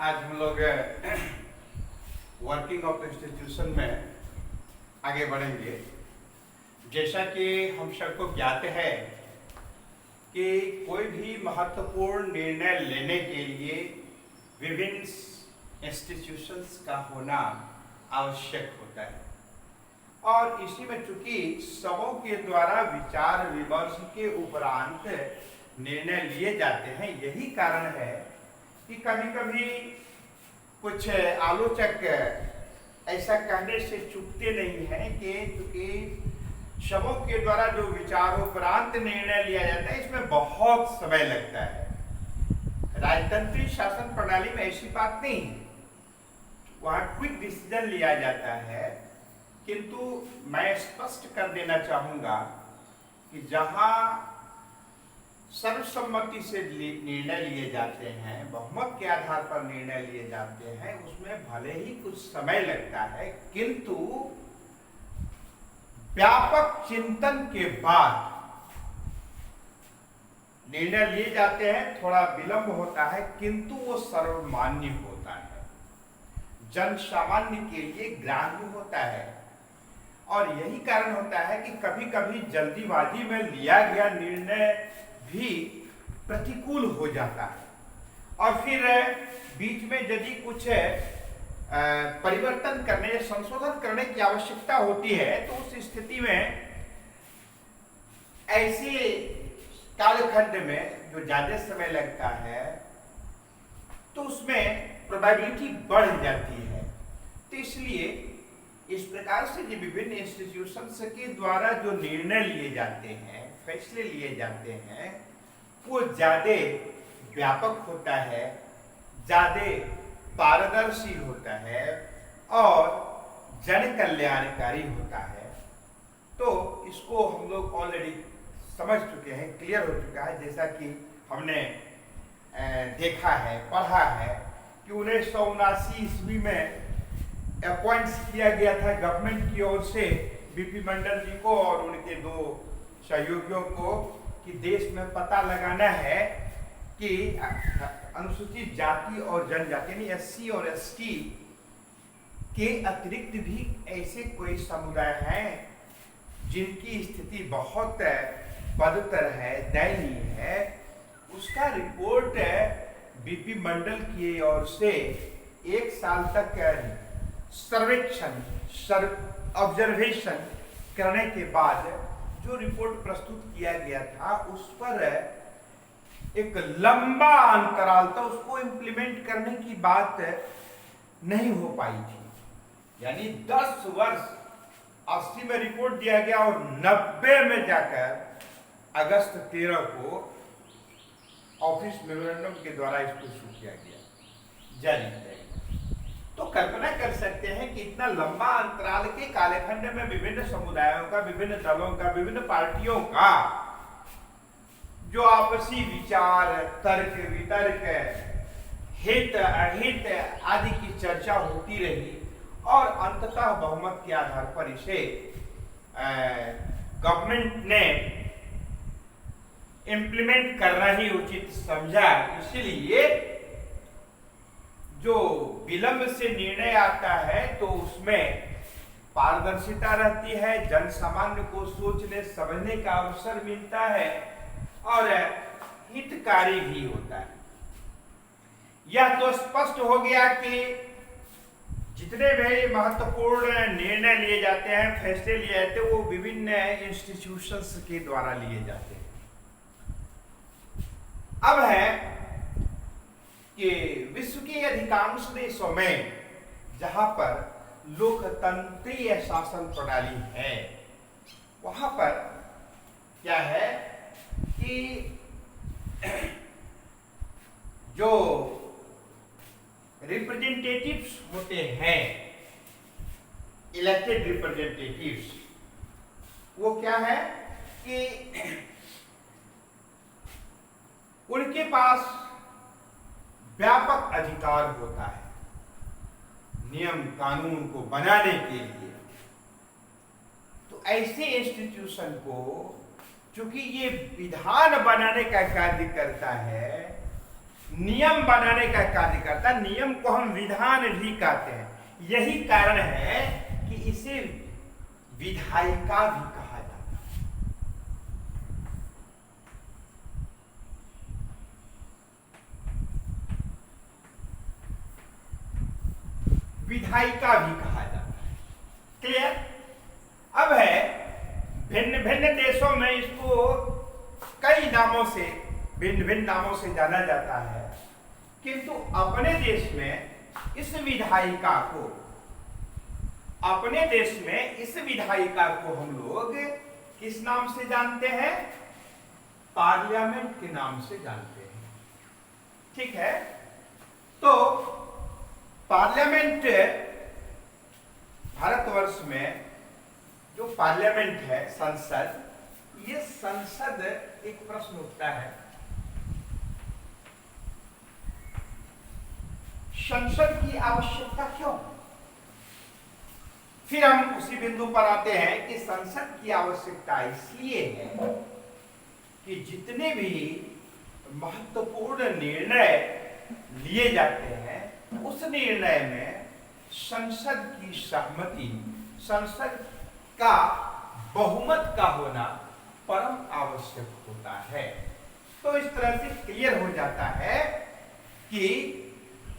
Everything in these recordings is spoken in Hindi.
आज हम लोग वर्किंग ऑफ इंस्टीट्यूशन में आगे बढ़ेंगे। जैसा कि हम सबको ज्ञात है कि कोई भी महत्वपूर्ण निर्णय लेने के लिए विभिन्न इंस्टीट्यूशंस का होना आवश्यक होता है और इसी में चूंकि सबों के द्वारा विचार विमर्श के उपरांत निर्णय लिए जाते हैं, यही कारण है कि कभी कभी कुछ आलोचक ऐसा कहने से चूकते नहीं हैं कि चूंकि सबों के द्वारा जो विचारोपरांत निर्णय लिया जाता है इसमें बहुत समय लगता है। राजतंत्रीय शासन प्रणाली में ऐसी बात नहीं है, वहां क्विक डिसीजन लिया जाता है। किंतु मैं स्पष्ट कर देना चाहूंगा कि जहां सर्वसम्मति से निर्णय लिए जाते हैं, बहुमत के आधार पर निर्णय लिए जाते हैं, उसमें भले ही कुछ समय लगता है किंतु व्यापक चिंतन के बाद निर्णय लिए जाते हैं। थोड़ा विलंब होता है किंतु वो सर्वमान्य होता है, जन सामान्य के लिए ग्राह्य होता है। और यही कारण होता है कि कभी कभी जल्दीबाजी में लिया गया निर्णय भी प्रतिकूल हो जाता है और फिर बीच में यदि कुछ परिवर्तन करने या संशोधन करने की आवश्यकता होती है तो उस स्थिति में ऐसे कालखंड में जो ज्यादा समय लगता है तो उसमें प्रोबेबिलिटी बढ़ जाती है। तो इसलिए इस प्रकार से जो विभिन्न इंस्टीट्यूशंस के द्वारा जो निर्णय लिए जाते हैं, फैसले लिए जाते हैं, वो ज्यादा व्यापक होता है, ज्यादा पारदर्शी होता है और जन कल्याणकारी होता है। तो इसको हम लोग ऑलरेडी समझ चुके हैं, क्लियर हो चुका है। जैसा कि हमने देखा है, पढ़ा है कि 1979 ईस्वी में अपॉइंट्स किया गया था गवर्नमेंट की ओर से बीपी मंडल जी को और उनके दो सहयोगियों को कि देश में पता लगाना है कि अनुसूचित जाति और जनजाति यानी एससी और एसटी के अतिरिक्त भी ऐसे कोई समुदाय हैं जिनकी स्थिति बहुत बदतर है, दयनीय है। उसका रिपोर्ट बीपी मंडल की ओर से 1 साल तक सर्वेक्षण ऑब्जर्वेशन करने के बाद जो रिपोर्ट प्रस्तुत किया गया था उस पर एक लंबा अंतराल था, उसको इम्प्लीमेंट करने की बात नहीं हो पाई थी। यानी 10 वर्ष 80 में रिपोर्ट दिया गया और 90 में जाकर अगस्त 13 को ऑफिस मेमोरेंडम के द्वारा इसको इशू किया गया, जारी किया गया। तो कल्पना कर सकते हैं कि इतना लंबा अंतराल के कालखंड में विभिन्न समुदायों का, विभिन्न दलों का, विभिन्न पार्टियों का जो आपसी विचार, तर्क वितर्क, हित अहित आदि की चर्चा होती रही और अंततः बहुमत के आधार पर इसे गवर्नमेंट ने इम्प्लीमेंट करना ही उचित समझा। इसलिए जो विलंब से निर्णय आता है तो उसमें पारदर्शिता रहती है, जन सामान्य को सोचने समझने का अवसर मिलता है और हितकारी भी होता है। यह तो स्पष्ट हो गया कि जितने भी महत्वपूर्ण निर्णय लिए जाते हैं, फैसले लिए जाते हैं, वो विभिन्न इंस्टीट्यूशंस के द्वारा लिए जाते हैं। अब है कि विश्व के अधिकांश देशों में जहां पर लोकतंत्रीय शासन प्रणाली है वहां पर क्या है कि जो रिप्रेजेंटेटिव्स होते हैं, इलेक्टेड रिप्रेजेंटेटिव्स, वो क्या है कि उनके पास व्यापक अधिकार होता है नियम कानून को बनाने के लिए। तो ऐसे इंस्टीट्यूशन को चूंकि ये विधान बनाने का कार्य करता है, नियम बनाने का कार्य करता है। नियम को हम विधान भी कहते हैं। यही कारण है कि इसे विधायिका भी कहा जाता है। विधायिका भी कहा जाता है। क्लियर? अब है भिन्न भिन्न देशों में इसको कई नामों से, भिन्न भिन्न नामों से जाना जाता है, किंतु अपने देश में इस विधायिका को, अपने देश में इस विधायिका को हम लोग किस नाम से जानते हैं? पार्लियामेंट के नाम से जानते हैं। ठीक है? तो पार्लियामेंट, भारतवर्ष में जो पार्लियामेंट है, संसद, ये संसद, एक प्रश्न उठता है, संसद की आवश्यकता क्यों? फिर हम उसी बिंदु पर आते हैं कि संसद की आवश्यकता इसलिए है कि जितने भी महत्वपूर्ण निर्णय लिए जाते हैं, उस निर्णय में संसद की सहमति, संसद का बहुमत का होना परम आवश्यक होता है। तो इस तरह से क्लियर हो जाता है कि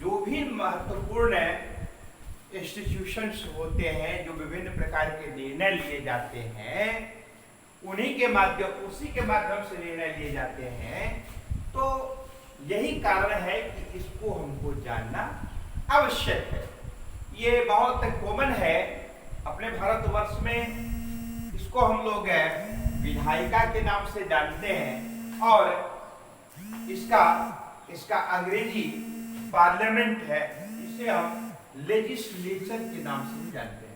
जो भी महत्वपूर्ण इंस्टीट्यूशंस होते हैं, जो विभिन्न प्रकार के निर्णय लिए जाते हैं, उन्हीं के माध्यम, उसी के माध्यम से निर्णय लिए जाते हैं। तो यही कारण है कि इसको हमको जानना आवश्यक है। ये बहुत कॉमन है अपने भारतवर्ष में, इसको हम लोग विधायिका के नाम से जानते हैं, और इसका अंग्रेजी पार्लियामेंट है, इसे हम लेजिस्लेचर के नाम से भी जानते हैं।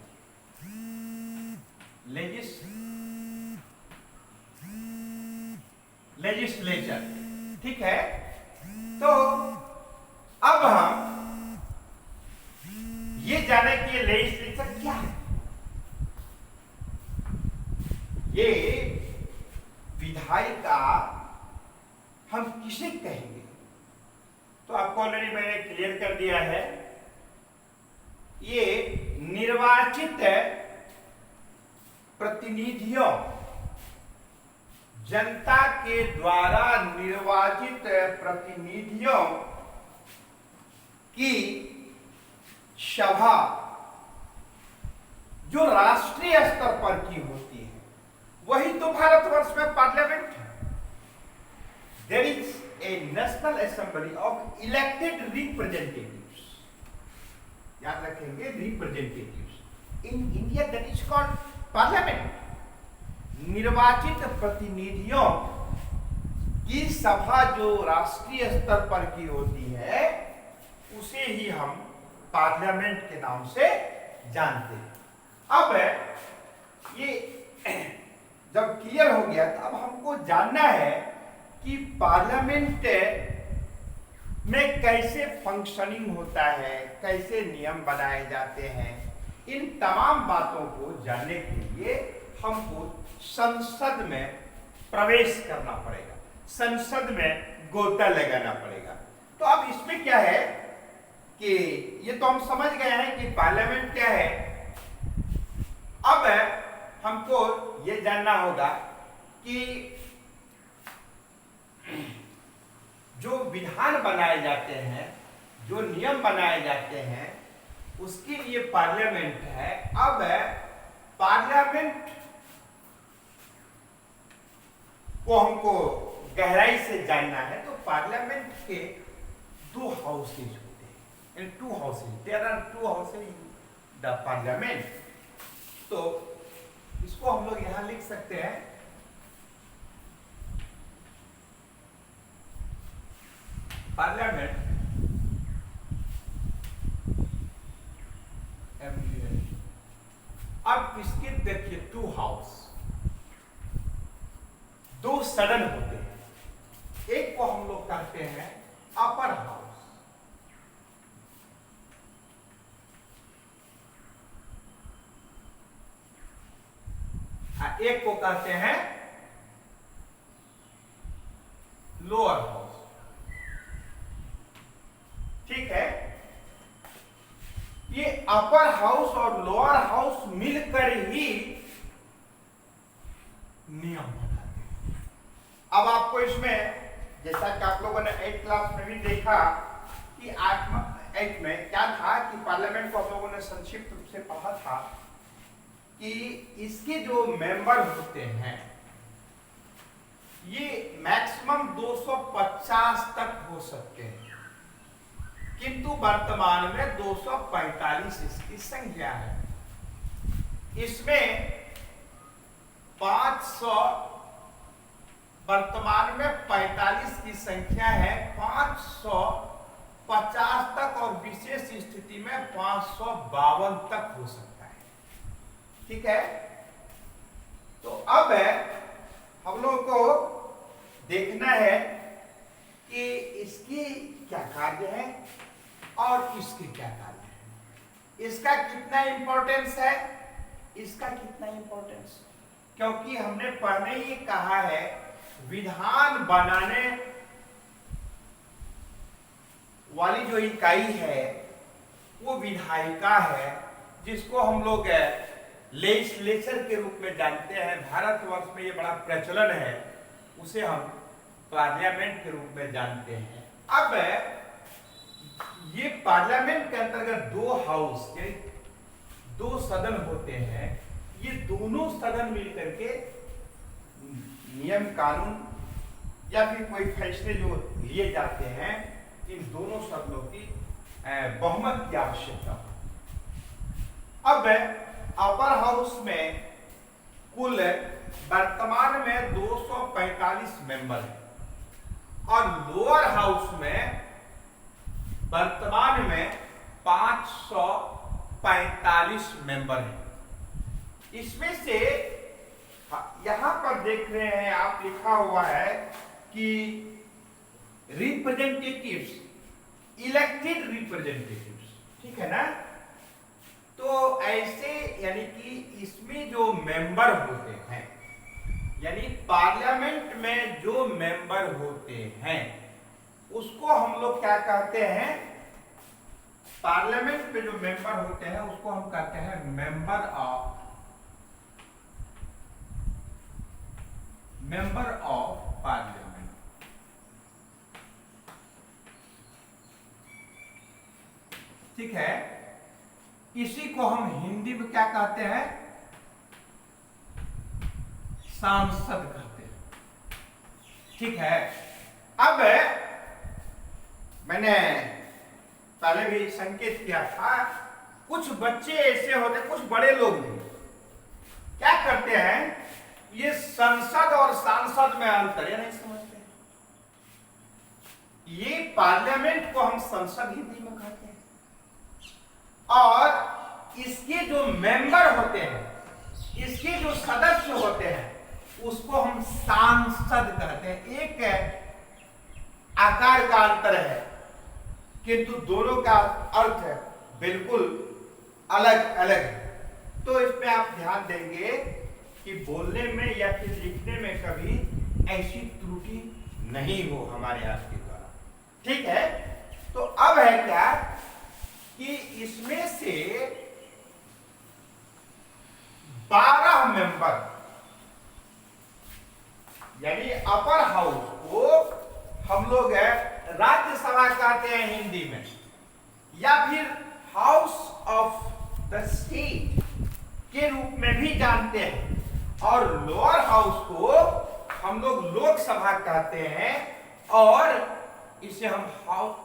लेजिस्लेचर, ठीक है? तो अब हम ये जाने कि लेजिस्लेचर क्या है। ये विधायिका हम किसे कहेंगे? तो आपको ऑलरेडी मैंने क्लियर कर दिया है। ये निर्वाचित प्रतिनिधियों, जनता के द्वारा निर्वाचित प्रतिनिधियों की सभा जो राष्ट्रीय स्तर पर की होती है, वही तो भारतवर्ष में पार्लियामेंट है। There is a national assembly of elected representatives. याद रखेंगे, representatives. In India that is called parliament. निर्वाचित प्रतिनिधियों की सभा जो राष्ट्रीय स्तर पर की होती है, उसे ही हम पार्लियामेंट के नाम से जानते हैं। अब ये जब क्लियर हो गया, तो अब हमको जानना है कि पार्लियामेंट में कैसे फंक्शनिंग होता है, कैसे नियम बनाए जाते हैं। इन तमाम बातों को जानने के लिए हमको संसद में प्रवेश करना पड़ेगा, संसद में गोता लगाना पड़ेगा। तो अब इसमें क्या है कि ये तो हम समझ गए हैं कि पार्लियामेंट क्या है। अब हमको ये जानना होगा कि जो विधान बनाए जाते हैं, जो नियम बनाए जाते हैं, उसके लिए पार्लियामेंट है। अब पार्लियामेंट को हमको गहराई से जानना है, तो पार्लियामेंट के दो हाउसेज होते हैं, in two houses, there are two houses in the Parliament. तो इसको हम लोग यहां लिख सकते हैं, पार्लियामेंट अब इसके देखिए टू हाउस, दो सदन होते हैं। एक को हम लोग कहते हैं अपर हाउस, एक को कहते हैं लोअर हाउस। अपर हाउस और लोअर हाउस मिलकर ही नियम बनाते हैं। अब आपको इसमें, जैसा कि आप लोगों ने 8th क्लास में भी देखा कि 8 में क्या था कि पार्लियामेंट को हम लोगों ने संक्षिप्त रूप से पढ़ा था कि इसके जो मेंबर होते हैं ये मैक्सिमम 250 तक हो सकते हैं, किंतु वर्तमान में 245 इसकी संख्या है। इसमें 500, वर्तमान में 45 की संख्या है, 550 तक और विशेष स्थिति में 552 तक हो सकता है। ठीक है, तो अब हम लोगों को देखना है कि इसकी क्या कार्य है और इसके क्या कार्य है, इसका कितना इंपॉर्टेंस है, इसका कितना इंपॉर्टेंस, क्योंकि हमने पहले ही कहा है विधान बनाने वाली जो इकाई है वो विधायिका है, जिसको हम लोग लेजिस्लेचर के रूप में जानते हैं। भारतवर्ष में ये बड़ा प्रचलन है, उसे हम पार्लियामेंट के रूप में जानते हैं। अब ये पार्लियामेंट के अंतर्गत 2 हाउस यानी 2 सदन होते हैं। ये दोनों सदन मिलकर के नियम कानून या फिर कोई फैसले जो लिए जाते हैं, इन दोनों सदनों की बहुमत की आवश्यकता है। अब अपर हाउस में कुल वर्तमान में 245 मेंबर है और लोअर हाउस में वर्तमान में 545 मेंबर है। इसमें से यहां पर देख रहे हैं आप, लिखा हुआ है कि रिप्रेजेंटेटिव्स, इलेक्टेड रिप्रेजेंटेटिव्स, ठीक है ना। तो ऐसे यानी कि इसमें जो मेंबर होते हैं, यानी पार्लियामेंट में जो मेंबर होते हैं उसको हम लोग क्या कहते हैं, पार्लियामेंट में जो मेंबर होते हैं उसको हम कहते हैं मेंबर ऑफ पार्लियामेंट। ठीक है, इसी को हम हिंदी में क्या कहते हैं, सांसद कहते हैं। ठीक है, अब मैंने पहले भी संकेत किया था, कुछ बच्चे ऐसे होते, कुछ बड़े लोग भी क्या करते हैं, ये संसद और सांसद में अंतर नहीं समझते। ये पार्लियामेंट को हम संसद हिंदी में कहते हैं और इसके जो मेंबर होते हैं, इसके जो सदस्य होते हैं उसको हम सांसद कहते हैं। एक आकार का अंतर है किंतु दोनों का अर्थ बिल्कुल अलग अलग है। तो इसमें आप ध्यान देंगे कि बोलने में या फिर लिखने में कभी ऐसी त्रुटि नहीं हो हमारे आपके द्वारा। ठीक है, तो अब है क्या कि इसमें से 12 मेंबर यानी अपर हाउस को हम लोग राज्यसभा कहते हैं हिंदी में, या फिर हाउस ऑफ द स्टेट के रूप में भी जानते हैं, और लोअर हाउस को हम लोग लोकसभा कहते हैं और इसे हम हाउस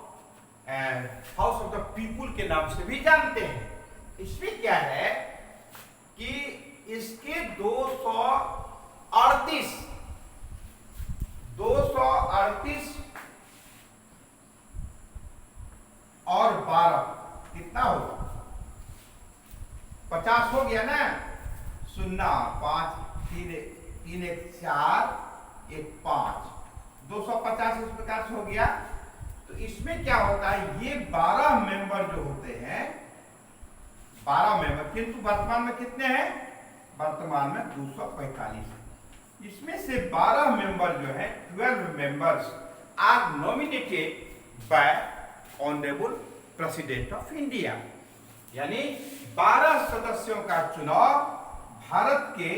ऑफ द पीपुल के नाम से भी जानते हैं। इसमें क्या है कि इसके 238 और 12 कितना होगा, 50 हो गया ना, 0 5 3 1 4 1 5 250 इस प्रकार से हो गया। तो इसमें क्या होता है, ये 12 मेंबर जो होते हैं, 12 मेंबर, किंतु वर्तमान में कितने हैं, वर्तमान में 245 है। इसमें से 12 मेंबर जो है, 12 members are nominated by honourable president of India. यानी 12 सदस्यों का चुनाव भारत के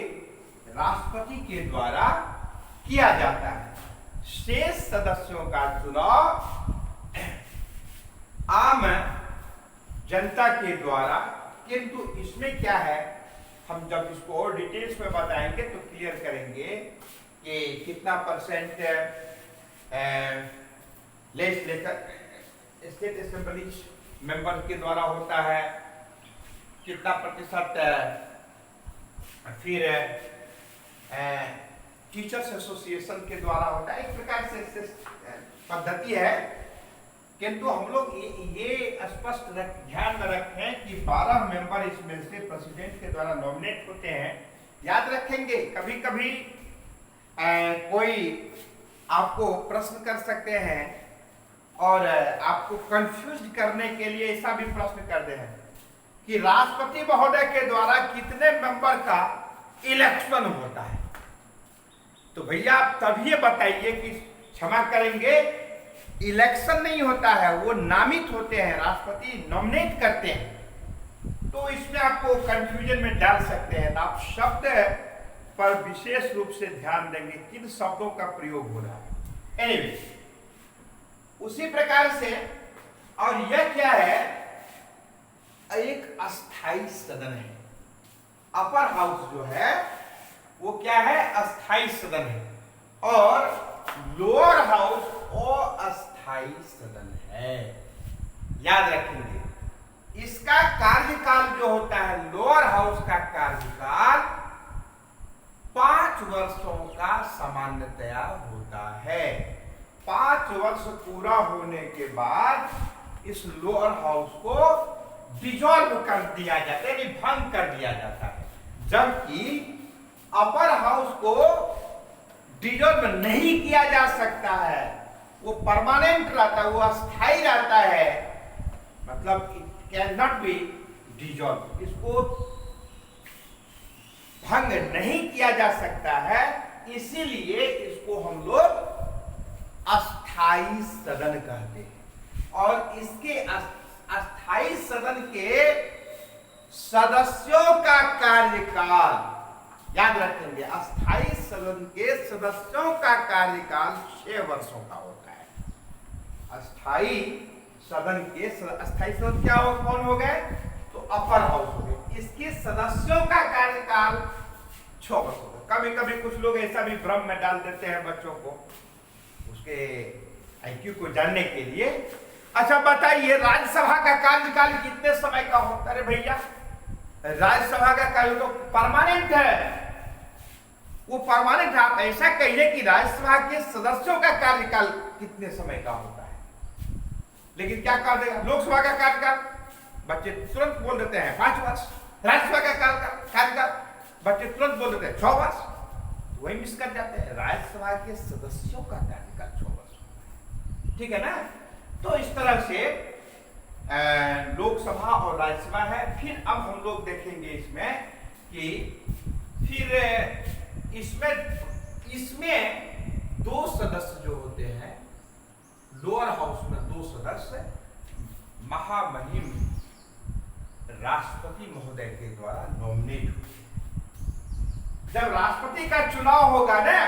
राष्ट्रपति के द्वारा किया जाता है। शेष सदस्यों का चुनाव आम जनता के द्वारा, किंतु इसमें क्या है, हम जब इसको और डिटेल्स में बताएंगे तो क्लियर करेंगे कि कितना percent legislature state assembly member के द्वारा होता है, कितना प्रतिशत फिर टीचर्स एसोसिएशन के द्वारा होता है। एक प्रकार से पद्धति है, किंतु हम लोग ये स्पष्ट ध्यान में रखें कि 12 मेंबर इसमें से प्रेसिडेंट के द्वारा नॉमिनेट होते हैं। याद रखेंगे, कभी कभी कोई आपको प्रश्न कर सकते हैं और आपको कंफ्यूज करने के लिए ऐसा भी प्रश्न कर दे हैं कि राष्ट्रपति महोदय के द्वारा कितने मेंबर का इलेक्शन होता है। तो भैया आप तभी ये बताइए कि क्षमा करेंगे, इलेक्शन नहीं होता है, वो नामित होते हैं, राष्ट्रपति नॉमिनेट करते हैं। तो इसमें आपको कंफ्यूजन में डाल सकते हैं। तो आप शब्द पर विशेष रूप से ध्यान देंगे, किन शब्दों का प्रयोग हो रहा है। एनीवे, उसी प्रकार से, और यह क्या है, एक अस्थाई सदन है। अपर हाउस जो है वो क्या है, अस्थाई सदन है, और लोअर हाउस अस्थाई सदन है। याद रखेंगे, इसका कार्यकाल जो होता है, लोअर हाउस का कार्यकाल 5 वर्षों का सामान्यतया होता है। 5 वर्ष पूरा होने के बाद इस लोअर हाउस को डिसॉल्व कर दिया जाता है, यानी भंग कर दिया जाता है, जबकि अपर हाउस को डिसॉल्व नहीं किया जा सकता है, वो परमानेंट रहता है, वो अस्थाई रहता है, मतलब it can not be dissolve, इसको भंग नहीं किया जा सकता है। इसीलिए इसको हम लोग अस्थाई सदन कहते हैं। और इसके अस्थाई सदन के सदस्यों का कार्यकाल, याद रखेंगे, अस्थाई सदन के सदस्यों का कार्यकाल 6 वर्षों का होता है। अस्थाई सदन के अस्थाई सदन क्या हो, कौन हो गए, तो अपर हाउस हो गए। इसके सदस्यों का कार्यकाल 6 वर्ष हो गए। कभी कभी कुछ लोग ऐसा भी भ्रम में डाल देते हैं बच्चों को, उसके IQ को जानने के लिए। अच्छा बताइए, राज्यसभा का कार्यकाल कितने समय का होता है? अरे भैया, राज्यसभा का कार्य तो परमानेंट है, वो परमानेंट है। आप ऐसा कहिए कि राज्यसभा के सदस्यों का कार्यकाल कितने समय का होता है, लेकिन क्या कर देगा लोकसभा का कार्यकाल, बच्चे तुरंत बोल देते हैं 5 वर्ष। राज्यसभा का कार्यकाल बच्चे तुरंत बोल देते हैं 6 वर्ष। वही मिस कर जाते हैं, राज्यसभा के सदस्यों का कार्यकाल 6 वर्ष होता है। ठीक है ना? तो इस तरह से लोकसभा और राज्यसभा है। फिर अब हम लोग देखेंगे इसमें कि फिर इसमें 2 सदस्य जो होते हैं, लोअर हाउस में 2 सदस्य महामहिम राष्ट्रपति महोदय के द्वारा नॉमिनेट हुए। जब राष्ट्रपति का चुनाव होगा ना,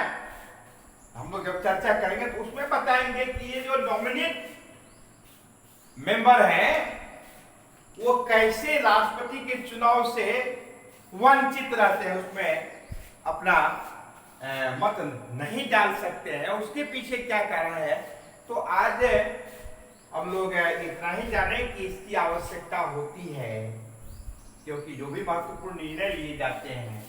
हम लोग जब चर्चा करेंगे तो उसमें बताएंगे कि ये जो नॉमिनेट मेंबर हैं वो कैसे राष्ट्रपति के चुनाव से वंचित रहते हैं, उसमें अपना मत नहीं डाल सकते हैं। उसके पीछे क्या कारण है, तो आज हम लोग इतना ही जाने कि इसकी आवश्यकता होती है, क्योंकि जो भी महत्वपूर्ण निर्णय लिए जाते हैं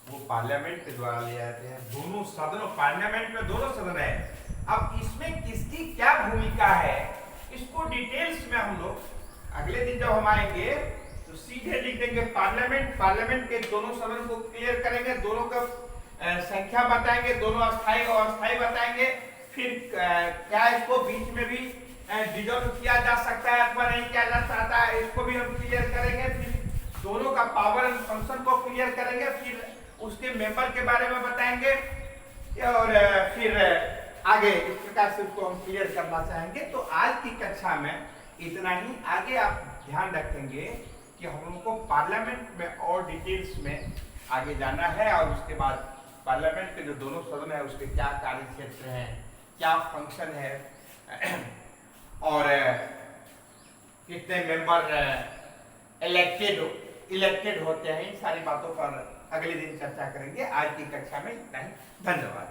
वो पार्लियामेंट के द्वारा लिए जाते हैं। दोनों सदनों, पार्लियामेंट में दोनों सदन है। अब इसमें किसकी क्या भूमिका है, इसको डिटेल्स में हम लोग अगले दिन जब हम आएंगे तो सीधे लिख देंगे पार्लियामेंट के दोनों सदन को क्लियर करेंगे, दोनों का संख्या बताएंगे, दोनों अस्थाई और अस्थाई बताएंगे। फिर क्या इसको बीच में भी डिसॉल्व किया जा सकता है अथवा नहीं किया जा सकता है, इसको भी हम क्लियर करेंगे। फिर दोनों का पावर एंड फंक्शन को क्लियर करेंगे, फिर उसके मेंबर के बारे में बताएंगे, और फिर आगे इस प्रकार से उसको हम क्लियर करना चाहेंगे। तो आज की कक्षा में इतना ही। आगे आप ध्यान रखेंगे कि हम लोगों को पार्लियामेंट में और डिटेल्स में आगे जाना है और उसके बाद पार्लियामेंट के जो दोनों सदन है उसके क्या कार्य क्षेत्र हैं, क्या फंक्शन है और कितने मेंबर इलेक्टेड होते हैं, इन सारी बातों पर अगले दिन चर्चा करेंगे। आज की कक्षा में इतना ही। धन्यवाद।